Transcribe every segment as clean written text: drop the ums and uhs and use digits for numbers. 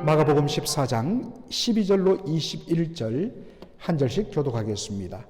마가복음 14장 12절로 21절 한 절씩 교독하겠습니다.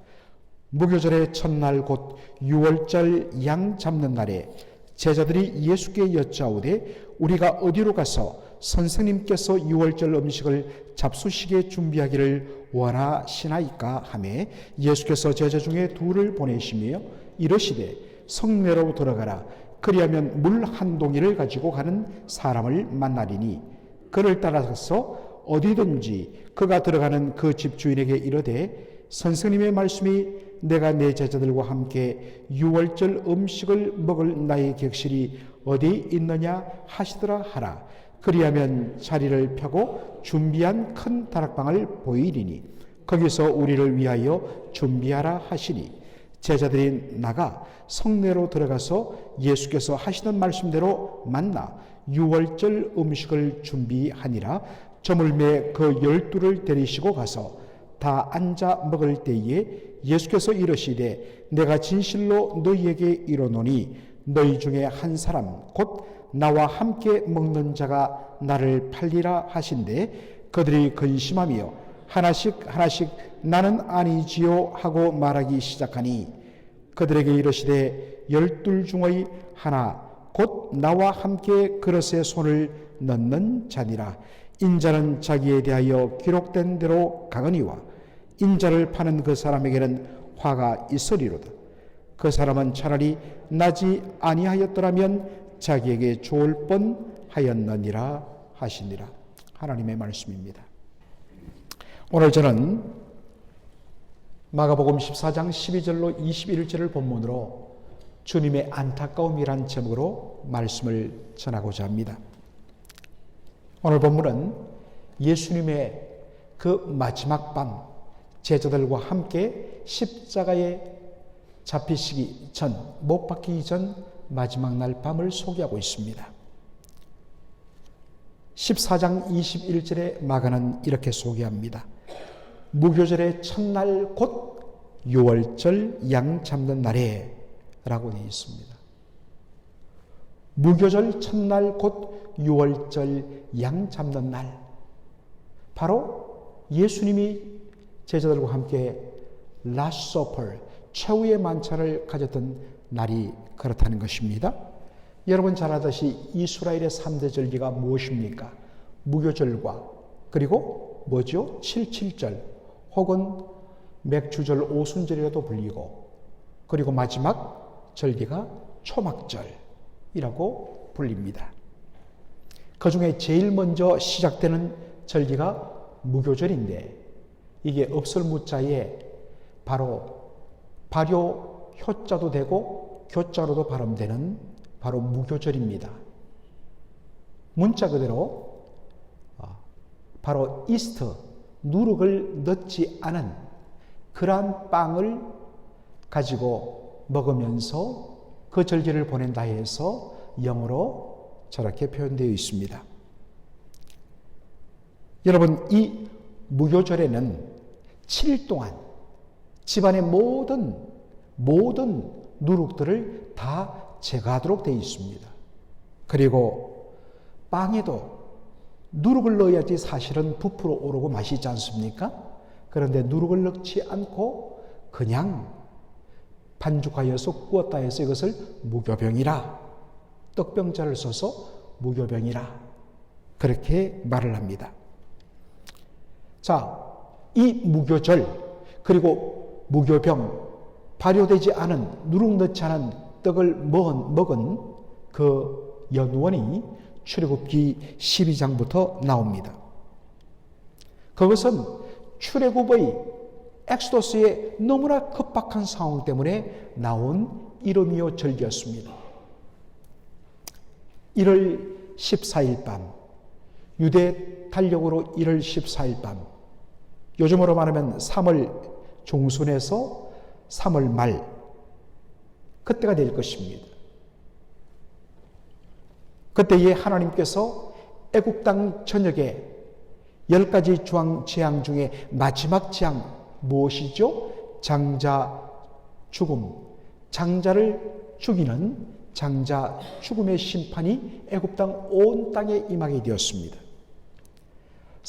무교절의 첫날 곧 6월절 양 잡는 날에 제자들이 예수께 여짜오되 우리가 어디로 가서 선생님께서 6월절 음식을 잡수시게 준비하기를 원하시나이까 하매 예수께서 제자 중에 둘을 보내시며 이르시되 성내로 들어가라. 그리하면 물 한 동이를 가지고 가는 사람을 만나리니 그를 따라서 어디든지 그가 들어가는 그 집주인에게 이르되 선생님의 말씀이 내가 내 제자들과 함께 6월절 음식을 먹을 나의 객실이 어디 있느냐 하시더라 하라. 그리하면 자리를 펴고 준비한 큰 다락방을 보이리니 거기서 우리를 위하여 준비하라 하시니 제자들이 나가 성내로 들어가서 예수께서 하시던 말씀대로 만나 6월절 음식을 준비하니라. 저물매 그 12를 데리시고 가서 다 앉아 먹을 때에 예수께서 이르시되 내가 진실로 너희에게 이르노니 너희 중에 한 사람 곧 나와 함께 먹는 자가 나를 팔리라 하신대 그들이 근심하며 하나씩 나는 아니지요 하고 말하기 시작하니 그들에게 이르시되 12 중의 하나 곧 나와 함께 그릇에 손을 넣는 자니라. 인자는 자기에 대하여 기록된 대로 가거니와 인자를 파는 그 사람에게는 화가 있으리로다. 그 사람은 차라리 나지 아니하였더라면 자기에게 좋을 뻔하였느니라 하시니라. 하나님의 말씀입니다. 오늘 저는 마가복음 14장 12절로 21절을 본문으로 주님의 안타까움이란 제목으로 말씀을 전하고자 합니다. 오늘 본문은 예수님의 그 마지막 밤 제자들과 함께 십자가에 잡히시기 전, 못 박히기 전 마지막 날 밤을 소개하고 있습니다. 14장 21절에 마가는 이렇게 소개합니다. 무교절의 첫날 곧 6월절 양 잡는 날에 라고 되어 있습니다. 무교절 첫날 곧 6월절 양 잡는 날, 바로 예수님이 제자들과 함께 라스트 서퍼, 최후의 만찬을 가졌던 날이 그렇다는 것입니다. 여러분 잘 아듯이 이스라엘의 3대 절기가 무엇입니까? 무교절과 그리고 뭐죠? 77절 혹은 맥주절 오순절이라도 불리고 그리고 마지막 절기가 초막절이라고 불립니다. 그 중에 제일 먼저 시작되는 절기가 무교절인데 이게 없을무자에 바로 발효 효자도 되고 교자로도 발음되는 바로 무교절입니다. 문자 그대로 바로 이스트, 누룩을 넣지 않은 그러한 빵을 가지고 먹으면서 그 절기를 보낸다 해서 영어로 저렇게 표현되어 있습니다. 여러분, 이 무교절에는 7일 동안 집안의 모든 누룩들을 다 제거하도록 되어 있습니다. 그리고 빵에도 누룩을 넣어야지 사실은 부풀어 오르고 맛있지 않습니까? 그런데 누룩을 넣지 않고 그냥 반죽하여서 구웠다 해서 이것을 무교병이라, 떡병자를 써서 무교병이라 그렇게 말을 합니다. 자, 이 무교절 그리고 무교병, 발효되지 않은 누룩 넣지 않은 떡을 먹은 그 연원이 출애굽기 12장부터 나옵니다. 그것은 출애굽의 엑소더스의 너무나 급박한 상황 때문에 나온 이름이요 절기였습니다. 1월 14일 밤, 유대 달력으로 1월 14일 밤, 요즘으로 말하면 3월 중순에서 3월 말, 그때가 될 것입니다. 그때에 하나님께서 애굽 땅 전역에 10가지 재앙 중에 마지막 재앙 무엇이죠? 장자 죽음, 장자를 죽이는 장자 죽음의 심판이 애굽 땅 온 땅에 임하게 되었습니다.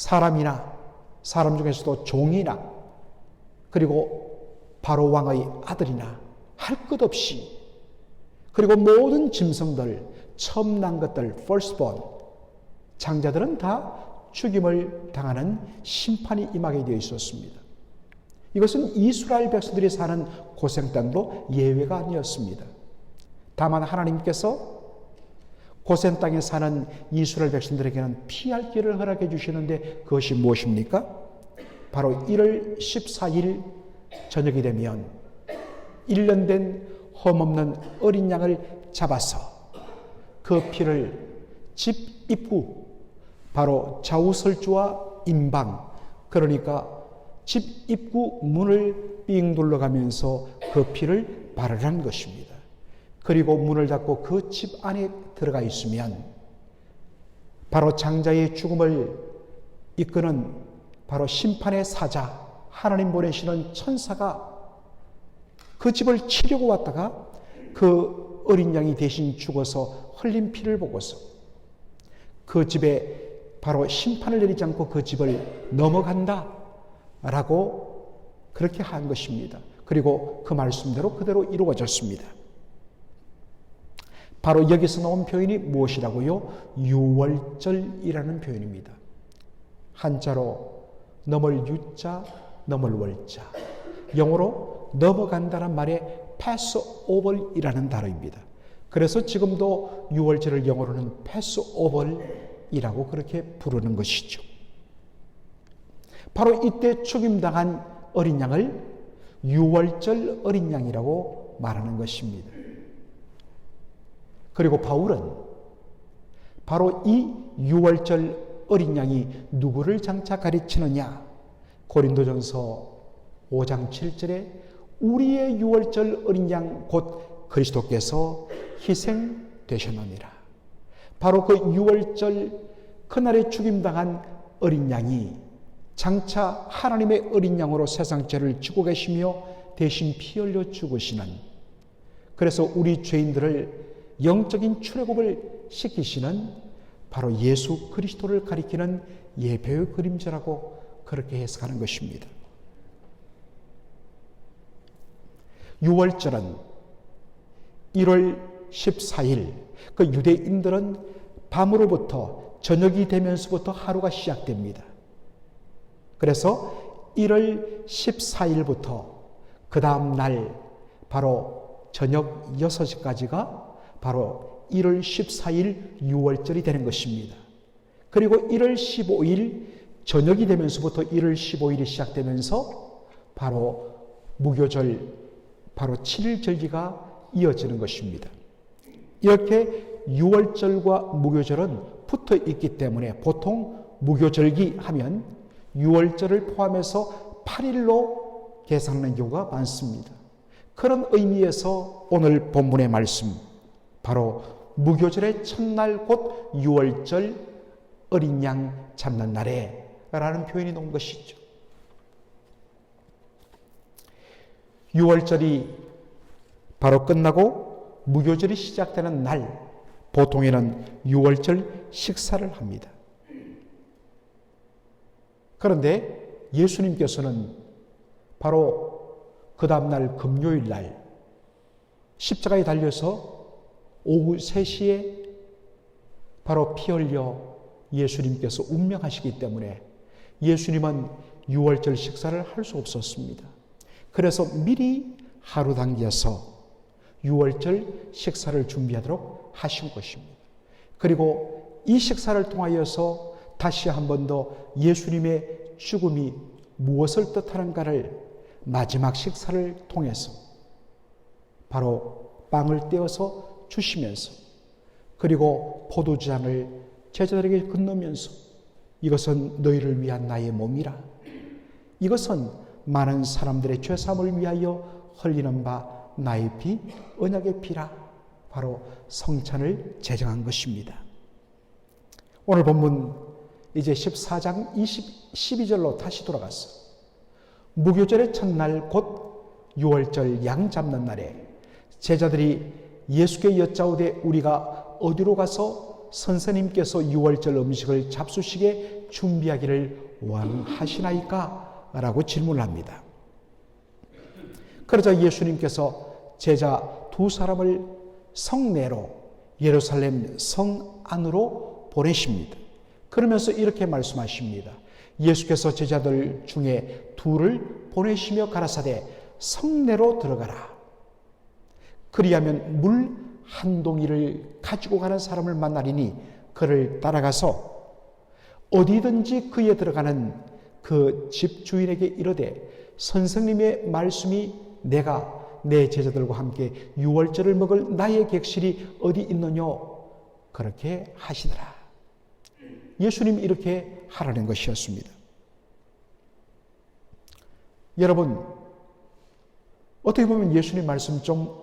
사람이나 사람 중에서도 종이나 그리고 바로 왕의 아들이나 할 것 없이 그리고 모든 짐승들, 처음 난 것들, firstborn, 장자들은 다 죽임을 당하는 심판이 임하게 되어 있었습니다. 이것은 이스라엘 백성들이 사는 고생 땅도 예외가 아니었습니다. 다만 하나님께서 고생 땅에 사는 이스라엘 백성들에게는 피할 길을 허락해 주시는데 그것이 무엇입니까? 바로 1월 14일 저녁이 되면 1년 된 험없는 어린 양을 잡아서 그 피를 집 입구, 바로 좌우설주와 임방, 그러니까 집 입구 문을 삥 둘러가면서 그 피를 바르라는 것입니다. 그리고 문을 닫고 그 집 안에 들어가 있으면 바로 장자의 죽음을 이끄는 바로 심판의 사자, 하나님 보내시는 천사가 그 집을 치려고 왔다가 그 어린 양이 대신 죽어서 흘린 피를 보고서 그 집에 바로 심판을 내리지 않고 그 집을 넘어간다 라고 그렇게 한 것입니다. 그리고 그 말씀대로 그대로 이루어졌습니다. 바로 여기서 나온 표현이 무엇이라고요? 유월절이라는 표현입니다. 한자로 넘을 유자, 넘을 월자, 영어로 넘어간다는 말의 passover이라는 단어입니다. 그래서 지금도 유월절을 영어로는 passover이라고 그렇게 부르는 것이죠. 바로 이때 죽임당한 어린 양을 유월절 어린 양이라고 말하는 것입니다. 그리고 바울은 바로 이 유월절 어린 양이 누구를 장차 가르치느냐? 고린도전서 5장 7절에 우리의 유월절 어린 양 곧 그리스도께서 희생되셨느니라. 바로 그 유월절 그날에 죽임당한 어린 양이 장차 하나님의 어린 양으로 세상 죄를 지고 계시며 대신 피 흘려 죽으시는, 그래서 우리 죄인들을 영적인 출애굽을 시키시는 바로 예수 그리스도를 가리키는 예배의 그림자라고 그렇게 해석하는 것입니다. 유월절은 1월 14일, 그 유대인들은 밤으로부터 저녁이 되면서부터 하루가 시작됩니다. 그래서 1월 14일부터 그 다음 날 바로 저녁 6시까지가 바로 1월 14일 유월절이 되는 것입니다. 그리고 1월 15일 저녁이 되면서부터 1월 15일이 시작되면서 바로 무교절, 바로 7일 절기가 이어지는 것입니다. 이렇게 유월절과 무교절은 붙어 있기 때문에 보통 무교절기 하면 유월절을 포함해서 8일로 계산하는 경우가 많습니다. 그런 의미에서 오늘 본문의 말씀, 바로 무교절의 첫날 곧 유월절 어린 양 잡는 날에 라는 표현이 나온 것이죠. 유월절이 바로 끝나고 무교절이 시작되는 날, 보통에는 유월절 식사를 합니다. 그런데 예수님께서는 바로 그 다음날 금요일 날 십자가에 달려서 오후 3시에 바로 피 흘려 예수님께서 운명하시기 때문에 예수님은 유월절 식사를 할 수 없었습니다. 그래서 미리 하루 당겨서 유월절 식사를 준비하도록 하신 것입니다. 그리고 이 식사를 통하여서 다시 한 번 더 예수님의 죽음이 무엇을 뜻하는가를 마지막 식사를 통해서 바로 빵을 떼어서 주시면서, 그리고 포도주잔을 제자들에게 건너면서 이것은 너희를 위한 나의 몸이라, 이것은 많은 사람들의 죄사함을 위하여 흘리는 바 나의 피, 언약의 피라, 바로 성찬을 제정한 것입니다. 오늘 본문 이제 14장 12절로 다시 돌아갔어. 무교절의 첫날 곧 유월절 양 잡는 날에 제자들이 예수께 여짜오되 우리가 어디로 가서 선생님께서 유월절 음식을 잡수시게 준비하기를 원하시나이까? 라고 질문을 합니다. 그러자 예수님께서 제자 두 사람을 성내로 예루살렘 성 안으로 보내십니다. 그러면서 이렇게 말씀하십니다. 예수께서 제자들 중에 둘을 보내시며 가라사대 성내로 들어가라. 그리하면 물 한 동이를 가지고 가는 사람을 만나리니 그를 따라가서 어디든지 그에 들어가는 그 집 주인에게 이르되 선생님의 말씀이 내가 내 제자들과 함께 유월절을 먹을 나의 객실이 어디 있느뇨? 그렇게 하시더라. 예수님이 이렇게 하라는 것이었습니다. 여러분, 어떻게 보면 예수님 말씀 좀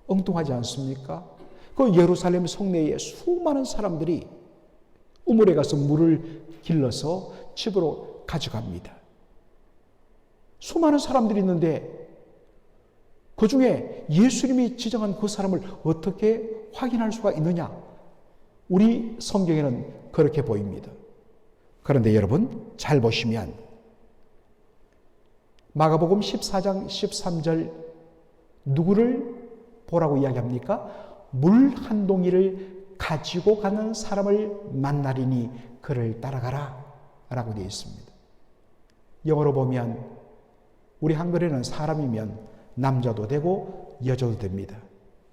엉뚱하지 않습니까? 그 예루살렘 성내에 수많은 사람들이 우물에 가서 물을 길러서 집으로 가져갑니다. 수많은 사람들이 있는데 그 중에 예수님이 지정한 그 사람을 어떻게 확인할 수가 있느냐? 우리 성경에는 그렇게 보입니다. 그런데 여러분 잘 보시면 마가복음 14장 13절 누구를 보라고 이야기합니까? 물 한 동이를 가지고 가는 사람을 만나리니 그를 따라가라 라고 되어 있습니다. 영어로 보면 우리 한글에는 사람이면 남자도 되고 여자도 됩니다.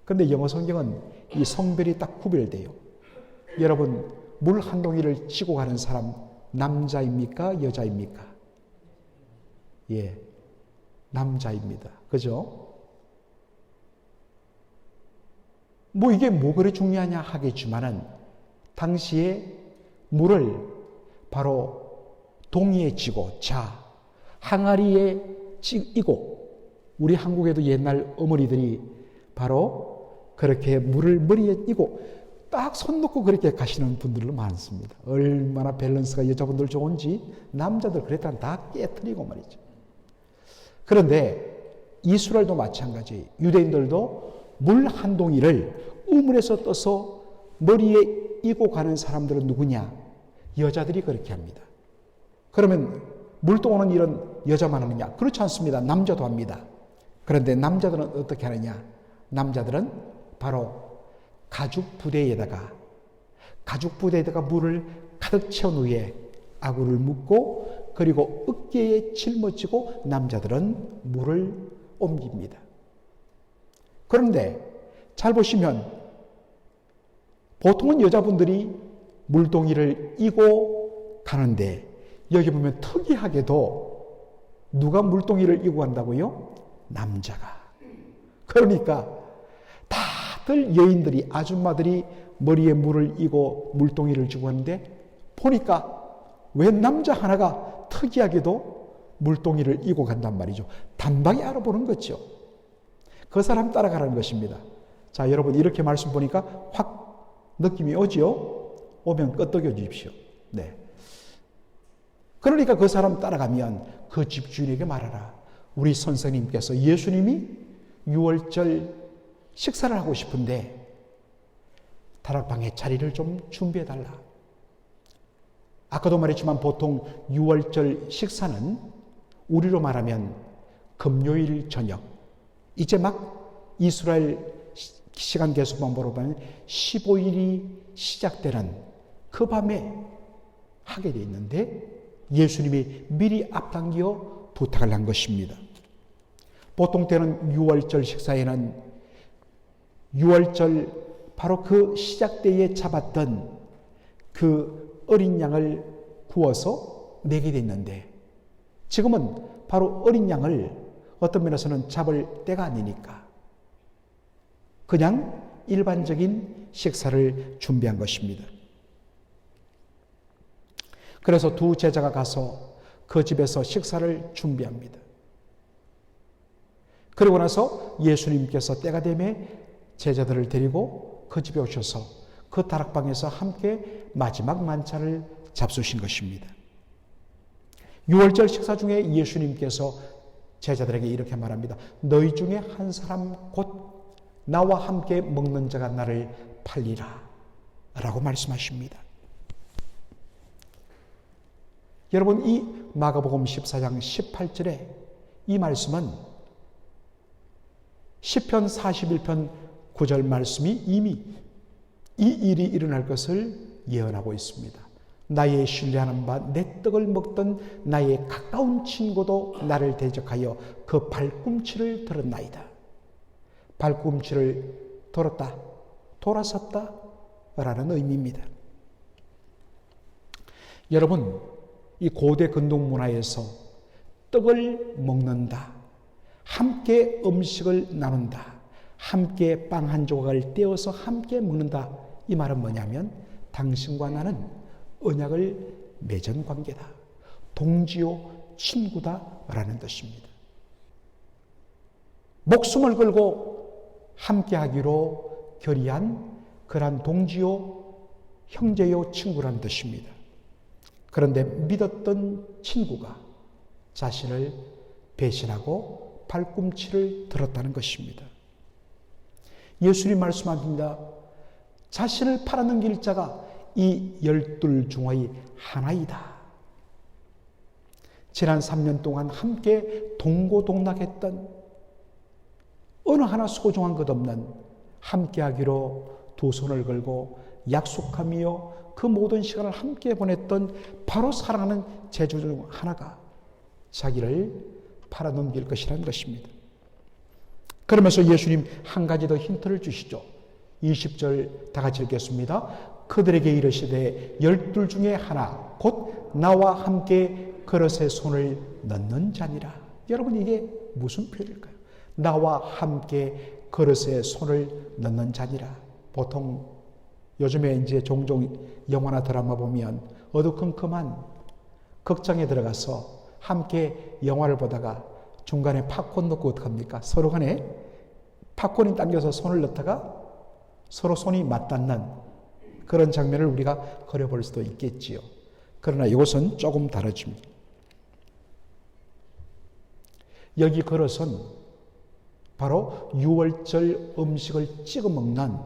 그런데 영어 성경은 이 성별이 딱 구별돼요. 여러분 물 한 동이를 지고 가는 사람 남자입니까? 여자입니까? 예, 남자입니다. 그죠? 뭐 이게 뭐 그리 중요하냐 하겠지만은 당시에 물을 바로 동이에 쥐고 항아리에 찌고 우리 한국에도 옛날 어머니들이 바로 그렇게 물을 머리에 띄고 딱 손 놓고 그렇게 가시는 분들도 많습니다. 얼마나 밸런스가 여자분들 좋은지 남자들 그랬다면 다 깨트리고 말이죠. 그런데 이스라엘도 마찬가지 유대인들도 물 한 동이를 우물에서 떠서 머리에 이고 가는 사람들은 누구냐? 여자들이 그렇게 합니다. 그러면 물동원은 이런 여자만 하느냐? 그렇지 않습니다. 남자도 합니다. 그런데 남자들은 어떻게 하느냐? 남자들은 바로 가죽 부대에다가 물을 가득 채운 후에 아구를 묶고 그리고 어깨에 짊어지고 남자들은 물을 옮깁니다. 그런데 잘 보시면 보통은 여자분들이 물동이를 이고 가는데 여기 보면 특이하게도 누가 물동이를 이고 간다고요? 남자가. 그러니까 다들 여인들이 아줌마들이 머리에 물을 이고 물동이를 쥐고 가는데 보니까 왜 남자 하나가 특이하게도 물동이를 이고 간단 말이죠. 단박에 알아보는 거죠. 그 사람 따라가라는 것입니다. 자, 여러분 이렇게 말씀 보니까 확 느낌이 오지요? 오면 끄떡여 주십시오. 네. 그러니까 그 사람 따라가면 그 집주인에게 말하라. 우리 선생님께서 예수님이 유월절 식사를 하고 싶은데 다락방에 자리를 좀 준비해달라. 아까도 말했지만 보통 유월절 식사는 우리로 말하면 금요일 저녁, 이제 막 이스라엘 시간 계속만 보면 15일이 시작되는 그 밤에 하게 돼 있는데 예수님이 미리 앞당겨 부탁을 한 것입니다. 보통 때는 유월절 식사에는 유월절 바로 그 시작 때에 잡았던 그 어린 양을 구워서 내게 됐는데 지금은 바로 어린 양을 어떤 면에서는 잡을 때가 아니니까 그냥 일반적인 식사를 준비한 것입니다. 그래서 두 제자가 가서 그 집에서 식사를 준비합니다. 그리고 나서 예수님께서 때가 되매 제자들을 데리고 그 집에 오셔서 그 다락방에서 함께 마지막 만찬을 잡수신 것입니다. 유월절 식사 중에 예수님께서 제자들에게 이렇게 말합니다. 너희 중에 한 사람 곧 나와 함께 먹는 자가 나를 팔리라. 라고 말씀하십니다. 여러분, 이 마가복음 14장 18절에 이 말씀은 시편 41편 9절 말씀이 이미 이 일이 일어날 것을 예언하고 있습니다. 나의 신뢰하는 바 내 떡을 먹던 나의 가까운 친구도 나를 대적하여 그 발꿈치를 들었나이다. 발꿈치를 들었다, 돌아섰다 라는 의미입니다. 여러분, 이 고대 근동 문화에서 떡을 먹는다, 함께 음식을 나눈다, 함께 빵 한 조각을 떼어서 함께 먹는다, 이 말은 뭐냐면 당신과 나는 언약을 맺은 관계다, 동지요 친구다 라는 뜻입니다. 목숨을 걸고 함께 하기로 결의한 그러한 동지요 형제요 친구라는 뜻입니다. 그런데 믿었던 친구가 자신을 배신하고 발꿈치를 들었다는 것입니다. 예수님 말씀하십니다. 자신을 팔아넘길 자가 이 12 중의 하나이다. 지난 3년 동안 함께 동고동락했던 어느 하나 소중한 것 없는 함께하기로 두 손을 걸고 약속하며 그 모든 시간을 함께 보냈던 바로 사랑하는 제자 중 하나가 자기를 팔아넘길 것이라는 것입니다. 그러면서 예수님 한 가지 더 힌트를 주시죠. 20절 다 같이 읽겠습니다. 그들에게 이르시되 12 중에 하나 곧 나와 함께 그릇에 손을 넣는 자니라. 여러분, 이게 무슨 표현일까요? 나와 함께 그릇에 손을 넣는 자니라. 보통 요즘에 이제 종종 영화나 드라마 보면 어두컴컴한 극장에 들어가서 함께 영화를 보다가 중간에 팝콘 넣고 어떡합니까? 서로 간에 팝콘이 당겨서 손을 넣다가 서로 손이 맞닿는 그런 장면을 우리가 그려볼 수도 있겠지요. 그러나 이것은 조금 다르집니다. 여기 그릇은 바로 유월절 음식을 찍어 먹는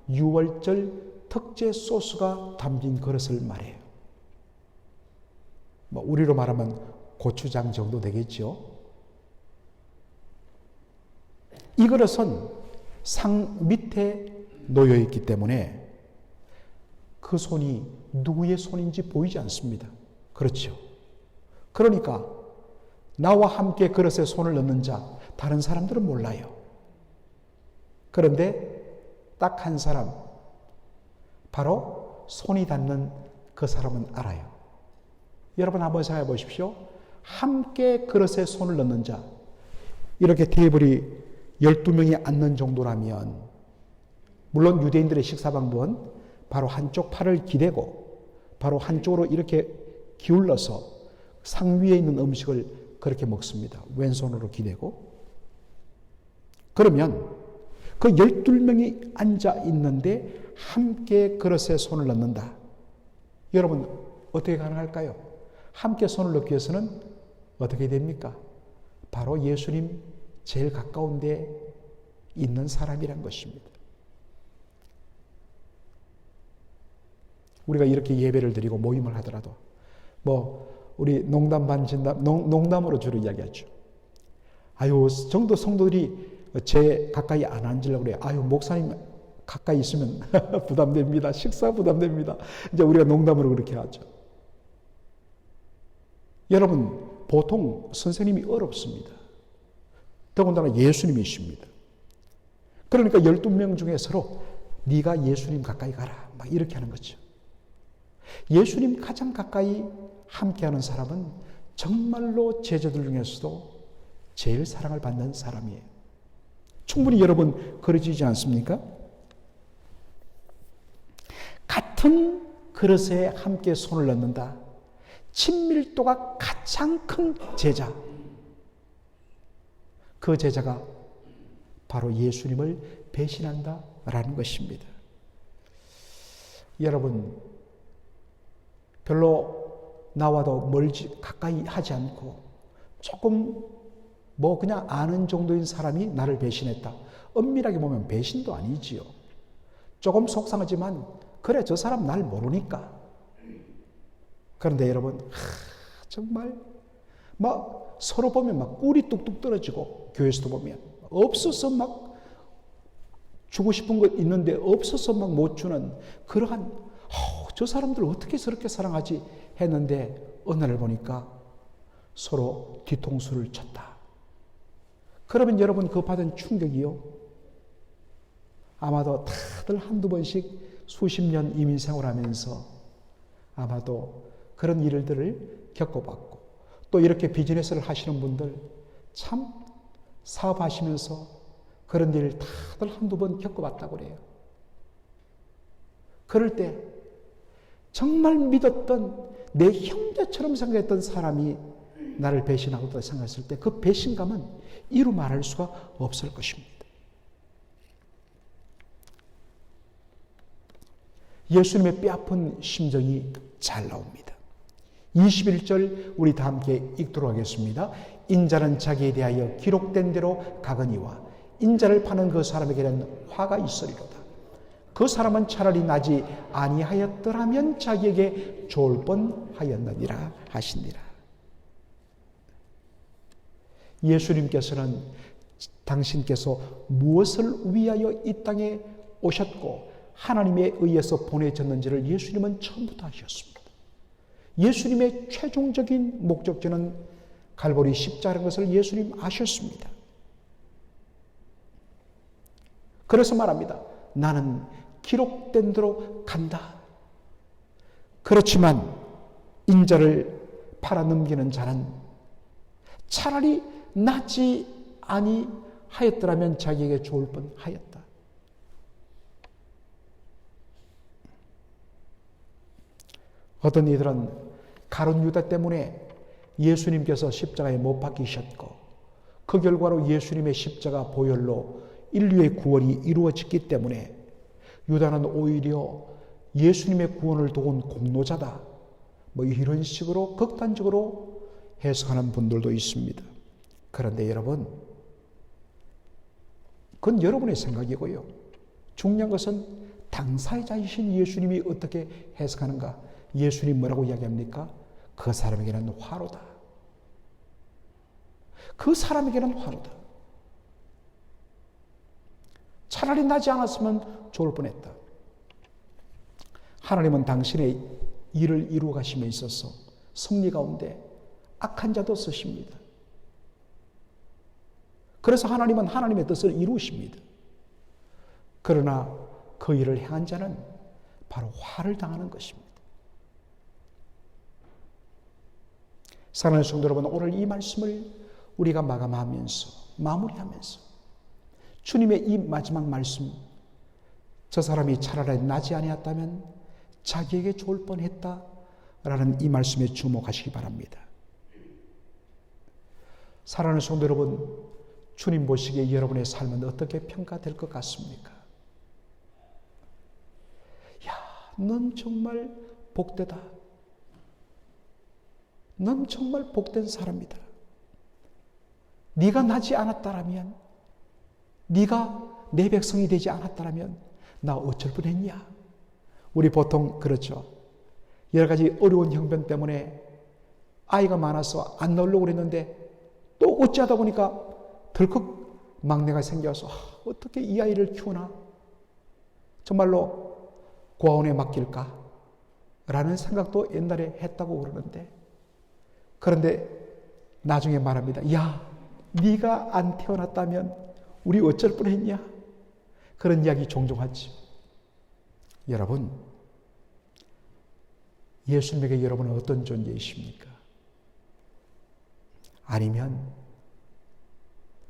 유월절 특제 소스가 담긴 그릇을 말해요. 우리로 말하면 고추장 정도 되겠죠. 이 그릇은 상 밑에 놓여 있기 때문에 그 손이 누구의 손인지 보이지 않습니다. 그렇죠. 그러니까 나와 함께 그릇에 손을 넣는 자, 다른 사람들은 몰라요. 그런데 딱 한 사람, 바로 손이 닿는 그 사람은 알아요. 여러분 한번 생각해 보십시오. 함께 그릇에 손을 넣는 자, 이렇게 테이블이 12명이 앉는 정도라면, 물론 유대인들의 식사 방법은 바로 한쪽 팔을 기대고 바로 한쪽으로 이렇게 기울여서 상 위에 있는 음식을 그렇게 먹습니다. 왼손으로 기대고. 그러면 그 12명이 앉아 있는데 함께 그릇에 손을 넣는다. 여러분 어떻게 가능할까요? 함께 손을 넣기 위해서는 어떻게 됩니까? 바로 예수님 제일 가까운 데 있는 사람이란 것입니다. 우리가 이렇게 예배를 드리고 모임을 하더라도 우리 농담 반 진담, 농담으로 주로 이야기하죠. 아유, 정도 성도들이 제 가까이 안 앉으려고 그래요. 아유, 목사님 가까이 있으면 부담됩니다. 식사 부담됩니다. 이제 우리가 농담으로 그렇게 하죠. 여러분, 보통 선생님이 어렵습니다. 더군다나 예수님이십니다. 그러니까 12명 중에 서로 네가 예수님 가까이 가라. 막 이렇게 하는 거죠. 예수님 가장 가까이 함께하는 사람은 정말로 제자들 중에서도 제일 사랑을 받는 사람이에요. 충분히 여러분 그러지지 않습니까? 같은 그릇에 함께 손을 넣는다. 친밀도가 가장 큰 제자. 그 제자가 바로 예수님을 배신한다라는 것입니다. 여러분, 별로 나와도 멀지 가까이 하지 않고 조금 그냥 아는 정도인 사람이 나를 배신했다. 엄밀하게 보면 배신도 아니지요. 조금 속상하지만 그래, 저 사람 날 모르니까. 그런데 여러분, 정말 막 서로 보면 막 꿀이 뚝뚝 떨어지고, 교회에서도 보면 없어서 막 주고 싶은 거 있는데 없어서 막 못 주는 그러한, 저 사람들 어떻게 저렇게 사랑하지 했는데 어느 날 보니까 서로 뒤통수를 쳤다. 그러면 여러분 그 받은 충격이요, 아마도 다들 한두 번씩 수십 년 이민 생활하면서 아마도 그런 일들을 겪어봤고, 또 이렇게 비즈니스를 하시는 분들 참 사업하시면서 그런 일을 다들 한두 번 겪어봤다고 그래요. 그럴 때 정말 믿었던 내 형제처럼 생각했던 사람이 나를 배신하고 생각했을 때 그 배신감은 이루 말할 수가 없을 것입니다. 예수님의 뼈아픈 심정이 잘 나옵니다. 21절 우리 다 함께 읽도록 하겠습니다. 인자는 자기에 대하여 기록된 대로 가거니와 인자를 파는 그 사람에게는 화가 있으리로다. 그 사람은 차라리 나지 아니하였더라면 자기에게 좋을 뻔하였느니라 하시니라. 예수님께서는 당신께서 무엇을 위하여 이 땅에 오셨고 하나님에 의해서 보내졌는지를 예수님은 처음부터 아셨습니다. 예수님의 최종적인 목적지는 갈보리 십자가라는 것을 예수님 아셨습니다. 그래서 말합니다. 나는 기록된 대로 간다. 그렇지만 인자를 팔아넘기는 자는 차라리 낫지 아니하였더라면 자기에게 좋을 뻔하였다. 어떤 이들은 가룟 유다 때문에 예수님께서 십자가에 못 박히셨고 그 결과로 예수님의 십자가 보혈로 인류의 구원이 이루어졌기 때문에 유다는 오히려 예수님의 구원을 도운 공로자다, 뭐 이런 식으로 극단적으로 해석하는 분들도 있습니다. 그런데 여러분, 그건 여러분의 생각이고요. 중요한 것은 당사자이신 예수님이 어떻게 해석하는가. 예수님 뭐라고 이야기합니까? 그 사람에게는 화로다. 그 사람에게는 화로다. 차라리 나지 않았으면 좋을 뻔했다. 하나님은 당신의 일을 이루어 가심에 있어서 섭리 가운데 악한 자도 쓰십니다. 그래서 하나님은 하나님의 뜻을 이루십니다. 그러나 그 일을 행한 자는 바로 화를 당하는 것입니다. 사랑하는 성도 여러분, 오늘 이 말씀을 우리가 마무리하면서 주님의 이 마지막 말씀, 저 사람이 차라리 나지 아니었다면 자기에게 좋을 뻔했다라는 이 말씀에 주목하시기 바랍니다. 사랑하는 성도 여러분, 주님 보시기에 여러분의 삶은 어떻게 평가될 것 같습니까? 야, 넌 정말 복되다. 넌 정말 복된 사람이다. 네가 나지 않았다라면, 네가 내 백성이 되지 않았다라면 나 어쩔 뻔했냐? 우리 보통 그렇죠. 여러 가지 어려운 형편 때문에 아이가 많아서 안 넣으려고 그랬는데 또 어찌하다 보니까 덜컥 막내가 생겨서 어떻게 이 아이를 키우나? 정말로 고아원에 맡길까? 라는 생각도 옛날에 했다고 그러는데, 그런데 나중에 말합니다. 야, 네가 안 태어났다면 우리 어쩔 뻔했냐? 그런 이야기 종종 하지. 여러분, 예수님에게 여러분은 어떤 존재이십니까? 아니면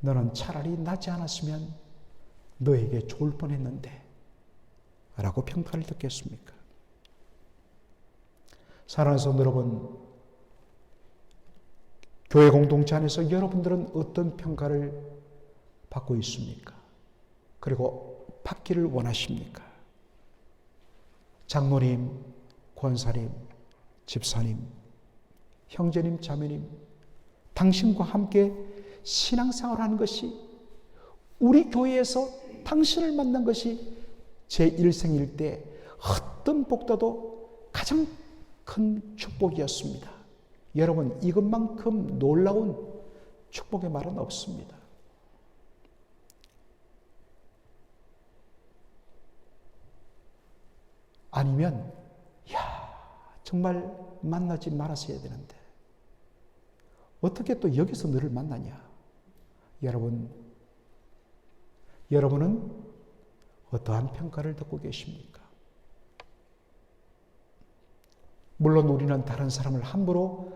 너는 차라리 나지 않았으면 너에게 좋을 뻔했는데 라고 평가를 듣겠습니까? 사랑하는 성도 여러분, 교회 공동체 안에서 여러분들은 어떤 평가를 받고 있습니까? 그리고 받기를 원하십니까? 장로님, 권사님, 집사님, 형제님, 자매님, 당신과 함께 신앙생활하는 것이, 우리 교회에서 당신을 만난 것이 제 일생일 때 어떤 복보다도 가장 큰 축복이었습니다. 여러분, 이것만큼 놀라운 축복의 말은 없습니다. 아니면 정말 만나지 말았어야 되는데 어떻게 또 여기서 너를 만나냐? 여러분은 어떠한 평가를 듣고 계십니까? 물론 우리는 다른 사람을 함부로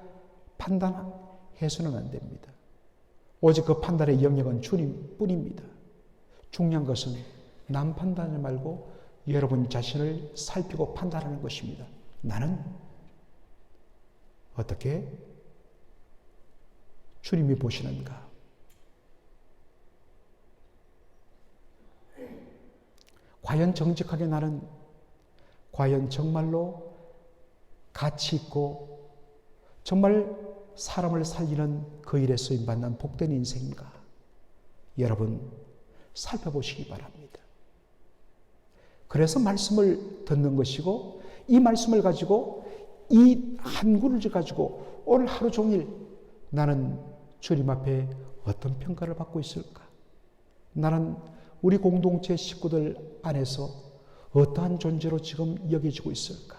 판단해서는 안 됩니다. 오직 그 판단의 영역은 주님뿐입니다. 중요한 것은 남 판단하지 말고 여러분 자신을 살피고 판단하는 것입니다. 나는 어떻게 주님이 보시는가? 과연 정직하게 나는 과연 정말로 가치 있고 정말 사람을 살리는 그 일에 쓰임받는 복된 인생인가? 여러분 살펴보시기 바랍니다. 그래서 말씀을 듣는 것이고 이 말씀을 가지고 이 한 구를 가지고 오늘 하루 종일 나는 주님 앞에 어떤 평가를 받고 있을까? 나는 우리 공동체 식구들 안에서 어떠한 존재로 지금 여겨지고 있을까?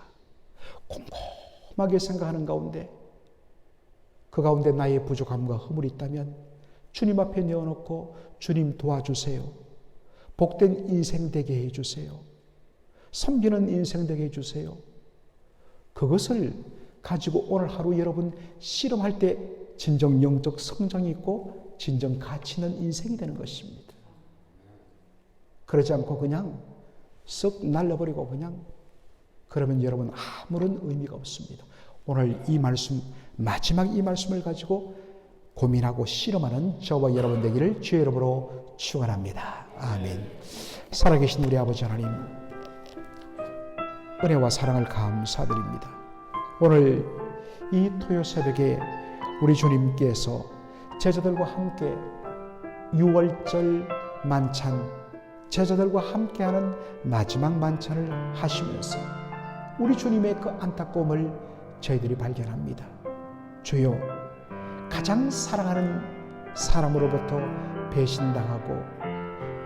곰곰하게 생각하는 가운데 그 가운데 나의 부족함과 허물이 있다면 주님 앞에 내어놓고 주님 도와주세요. 복된 인생 되게 해주세요. 섬기는 인생 되게 해주세요. 그것을 가지고 오늘 하루 여러분 실험할 때 진정 영적 성장이 있고 진정 가치 있는 인생이 되는 것입니다. 그러지 않고 그냥 썩 날려버리고 그냥 그러면 여러분 아무런 의미가 없습니다. 오늘 이 말씀 마지막 이 말씀을 가지고 고민하고 실험하는 저와 여러분 되기를 주의 이름으로 축원합니다. 아멘. 살아계신 우리 아버지 하나님 은혜와 사랑을 감사드립니다. 오늘 이 토요 새벽에 우리 주님께서 제자들과 함께 유월절 만찬 제자들과 함께하는 마지막 만찬을 하시면서 우리 주님의 그 안타까움을 저희들이 발견합니다. 주여 가장 사랑하는 사람으로부터 배신당하고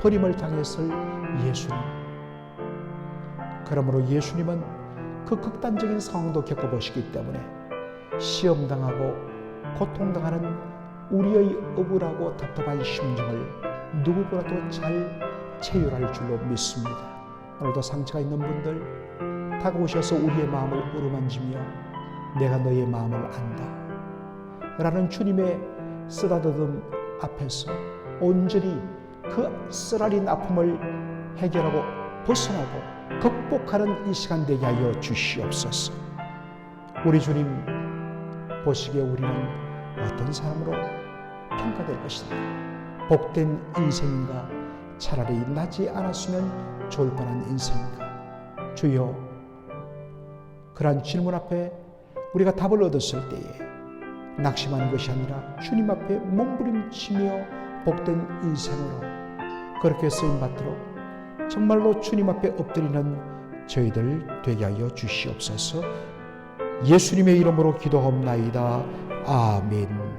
버림을 당했을 예수님. 그러므로 예수님은 그 극단적인 상황도 겪어보시기 때문에 시험당하고 고통당하는 우리의 억울하고 답답한 심정을 누구보다도 잘 체휼할 줄로 믿습니다. 오늘도 상처가 있는 분들 다가오셔서 우리의 마음을 어루만지며 내가 너의 마음을 안다 라는 주님의 쓰다듬음 앞에서 온전히 그 쓰라린 아픔을 해결하고 벗어나고 극복하는 이 시간 되게 하여 주시옵소서. 우리 주님 보시기에 우리는 어떤 사람으로 평가될 것인가? 복된 인생인가? 차라리 나지 않았으면 좋을 뻔한 인생인가? 주여, 그러한 질문 앞에 우리가 답을 얻었을 때에 낙심하는 것이 아니라 주님 앞에 몸부림치며 복된 인생으로 그렇게 쓰임받도록 정말로 주님 앞에 엎드리는 저희들 되게 하여 주시옵소서. 예수님의 이름으로 기도하옵나이다. 아멘.